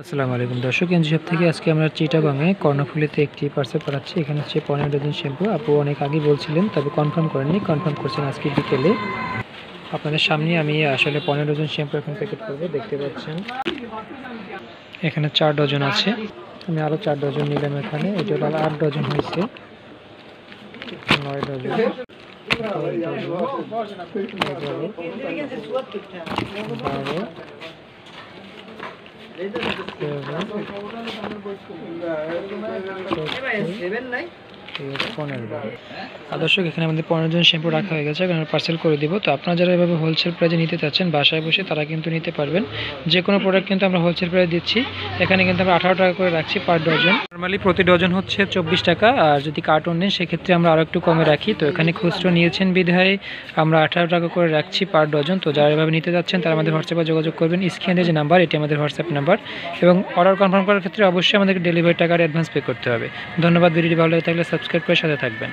আসসালামু আলাইকুম দর্শক, এনজি শপ থেকে আজকে আমরা চিটাগাংয়ে কর্ণফুলীতে একটি পার্সেল পাঠাচ্ছি। এখানে হচ্ছে 15 ডজন শ্যাম্পু। আপু অনেক আগে বলছিলেন, তবে কনফার্ম করেননি, কনফার্ম করছেন আজকে বিকেলে। আপনাদের সামনে আমি আসলে 15 ডজন শ্যাম্পু এখন প্যাকেট করবো। দেখতে পাচ্ছেন এখানে 4 ডজন আছে। আমি আরও 4 ডজন নিলাম। এখানে এই টোটাল 8 ডজন হয়েছে। 9 ডজন, 12, দর্শক, এখানে আমাদের 15 জন শ্যাম্পু রাখা হয়ে গেছে। এখন পার্সেল করে দিব। তো আপনারা যারা এভাবে হোলসেল প্রাইসে নিতে চাচ্ছেন বাসায় বসে, তারা কিন্তু নিতে পারবেন। যে কোনো প্রোডাক্ট কিন্তু আমরা হোলসেল প্রাইস দিচ্ছি। এখানে কিন্তু আমরা 18 টাকা করে রাখছি পার ডজন। নর্মালি প্রতি ডজন হচ্ছে 24 টাকা, আর যদি কার্টুন নেন সেক্ষেত্রে আমরা আরও একটু কমে রাখি। তো এখানে খুচরো নিয়েছেন বিধায় আমরা 18 টাকা করে রাখছি পার ডজন। তো যারা এভাবে নিতে যাচ্ছেন তারা আমাদের হোয়াটসঅ্যাপে যোগাযোগ করবেন। স্ক্রিনে যে নাম্বার, এটি আমাদের হোয়াটসঅ্যাপ নাম্বার। এবং অর্ডার কনফার্ম করার ক্ষেত্রে অবশ্যই আমাদেরকে ডেলিভারি টাকার অ্যাডভান্স পে করতে হবে। ধন্যবাদ। ভিডিওটি ভালো লাগে থাকলে সাবস্ক্রাইব করে সাথে থাকবেন।